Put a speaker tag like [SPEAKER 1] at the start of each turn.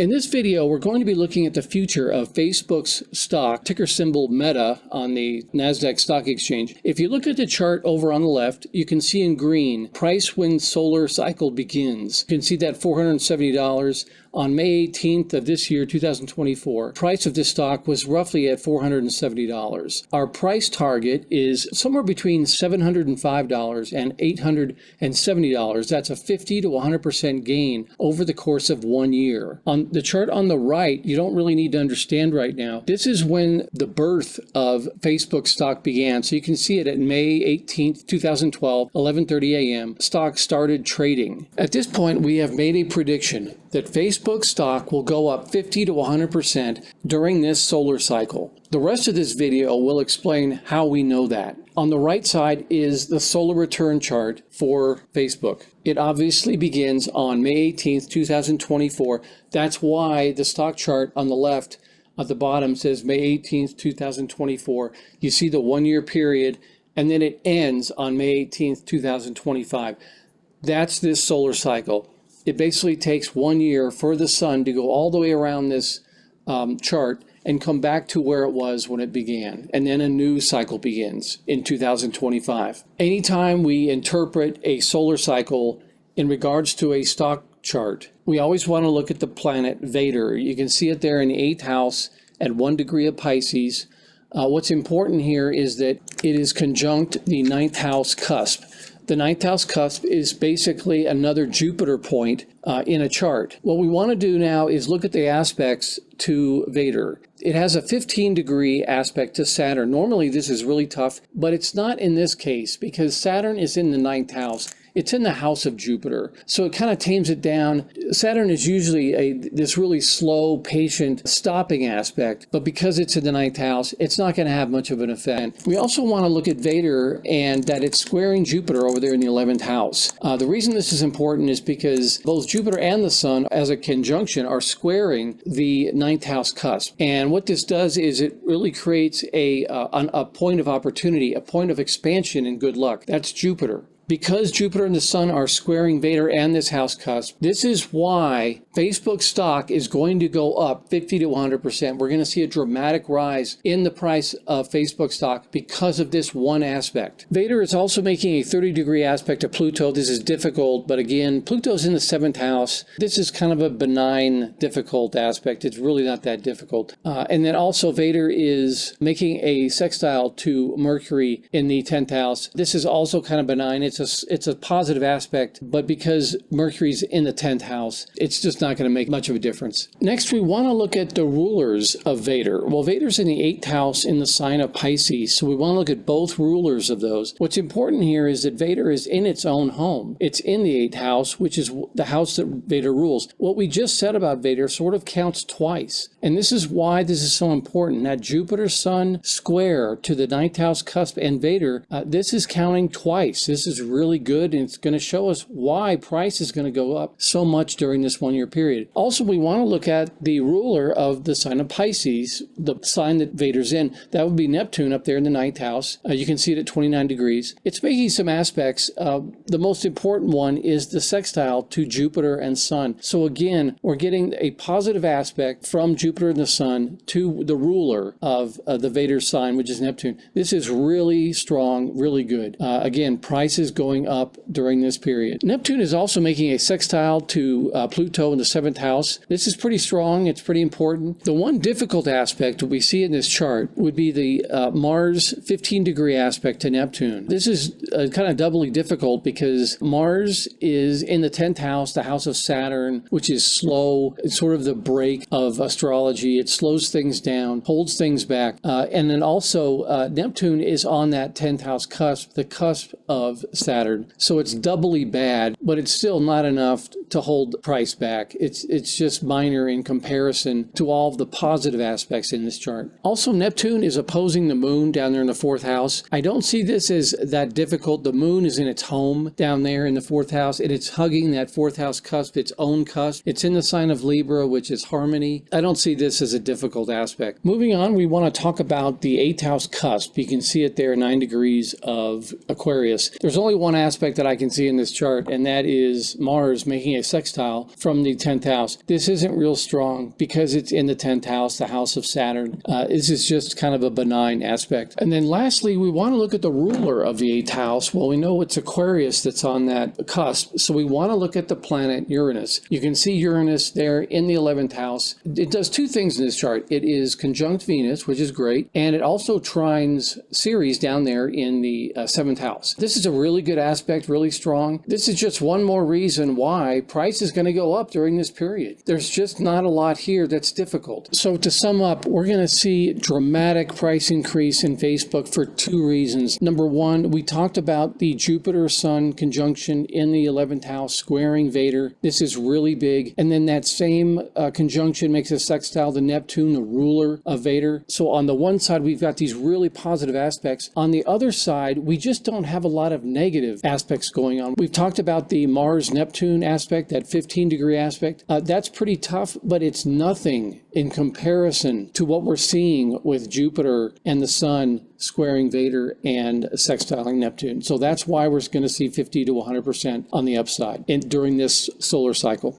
[SPEAKER 1] In this video, we're going to be looking at the future of Facebook's stock, ticker symbol Meta on the NASDAQ Stock Exchange. If you look at the chart over on the left, you can see in green, price when solar cycle begins. You can see that $470 on May 18th of this year, 2024. Price of this stock was roughly at $470. Our price target is somewhere between $705 and $870. That's a 50 to 100% gain over the course of 1 year. On the chart on the right, you don't really need to understand right now. This is when the birth of Facebook stock began. So you can see it at May 18th, 2012, 11:30 a.m. Stock started trading. At this point, we have made a prediction that Facebook stock will go up 50 to 100% during this solar cycle. The rest of this video will explain how we know that. On the right side is the solar return chart for Facebook. It obviously begins on May 18th, 2024. That's why the stock chart on the left at the bottom says May 18th, 2024. You see the 1 year period, and then it ends on May 18th, 2025. That's this solar cycle. It basically takes 1 year for the sun to go all the way around this chart and come back to where it was when it began. And then a new cycle begins in 2025. Anytime we interpret a solar cycle in regards to a stock chart, we always want to look at the planet Vader. You can see it there in the 8th house at 1 degree of Pisces. What's important here is that it is conjunct the 9th house cusp. The 9th house cusp is basically another Jupiter point in a chart. What we want to do now is look at the aspects to Vader. It has a 15-degree aspect to Saturn. Normally this is really tough, but it's not in this case because Saturn is in the 9th house. It's in the house of Jupiter. So it kind of tames it down. Saturn is usually this really slow, patient, stopping aspect, but because it's in the 9th house, it's not going to have much of an effect. We also want to look at Vader and that it's squaring Jupiter over there in the 11th house. The reason this is important is because both Jupiter and the Sun, as a conjunction, are squaring the 9th house cusp. And what this does is it really creates a point of opportunity, a point of expansion and good luck. That's Jupiter. Because Jupiter and the Sun are squaring Vader and this house cusp, this is why Facebook stock is going to go up 50 to 100%. We're going to see a dramatic rise in the price of Facebook stock because of this one aspect. Vader is also making a 30-degree aspect to Pluto. This is difficult, but again, Pluto's in the 7th house. This is kind of a benign, difficult aspect. It's really not that difficult. And then also Vader is making a sextile to Mercury in the 10th house. This is also kind of benign. It's a positive aspect, but because Mercury's in the 10th house, it's just not going to make much of a difference. Next, we want to look at the rulers of Vader. Well, Vader's in the 8th house in the sign of Pisces, so we want to look at both rulers of those. What's important here is that Vader is in its own home. It's in the 8th house, which is the house that Vader rules. What we just said about Vader sort of counts twice, and this is why this is so important. That Jupiter-Sun square to the 9th house cusp and Vader, this is counting twice. This is really good, and it's going to show us why price is going to go up so much during this 1 year period. Also, we want to look at the ruler of the sign of Pisces, the sign that Vader's in. That would be Neptune up there in the 9th house. You can see it at 29 degrees. It's making some aspects. The most important one is the sextile to Jupiter and Sun. So again, we're getting a positive aspect from Jupiter and the Sun to the ruler of the Vader sign, which is Neptune. This is really strong, really good. Again, price is going up during this period. Neptune is also making a sextile to Pluto in the 7th house. This is pretty strong. It's pretty important. The one difficult aspect we see in this chart would be the Mars 15-degree aspect to Neptune. This is kind of doubly difficult because Mars is in the 10th house, the house of Saturn, which is slow. It's sort of the break of astrology. It slows things down, holds things back. And then also Neptune is on that 10th house cusp, the cusp of Saturn. So it's doubly bad, but it's still not enough to hold price back. It's just minor in comparison to all of the positive aspects in this chart. Also, Neptune is opposing the moon down there in the 4th house. I don't see this as that difficult. The moon is in its home down there in the 4th house, and it's hugging that 4th house cusp, its own cusp. It's in the sign of Libra, which is harmony. I don't see this as a difficult aspect. Moving on, we want to talk about the 8th house cusp. You can see it there, 9 degrees of Aquarius. There's only only one aspect that I can see in this chart, and that is Mars making a sextile from the 10th house. This isn't real strong because it's in the 10th house, the house of Saturn. This is just kind of a benign aspect. And then lastly, we want to look at the ruler of the 8th house. Well, we know it's Aquarius that's on that cusp, so we want to look at the planet Uranus. You can see Uranus there in the 11th house. It does two things in this chart. It is conjunct Venus, which is great, and it also trines Ceres down there in the 7th house. This is a really good aspect, really strong. This is just one more reason why price is going to go up during this period. There's just not a lot here that's difficult. So to sum up, we're going to see dramatic price increase in Facebook for two reasons. Number one, we talked about the Jupiter-Sun conjunction in the 11th house squaring Vader. This is really big. And then that same conjunction makes a sextile to Neptune, the ruler of Vader. So on the one side, we've got these really positive aspects. On the other side, we just don't have a lot of negative aspects going on. We've talked about the Mars-Neptune aspect, that 15-degree aspect. That's pretty tough, but it's nothing in comparison to what we're seeing with Jupiter and the Sun squaring Vader and sextiling Neptune. So that's why we're going to see 50 to 100% on the upside during this solar cycle.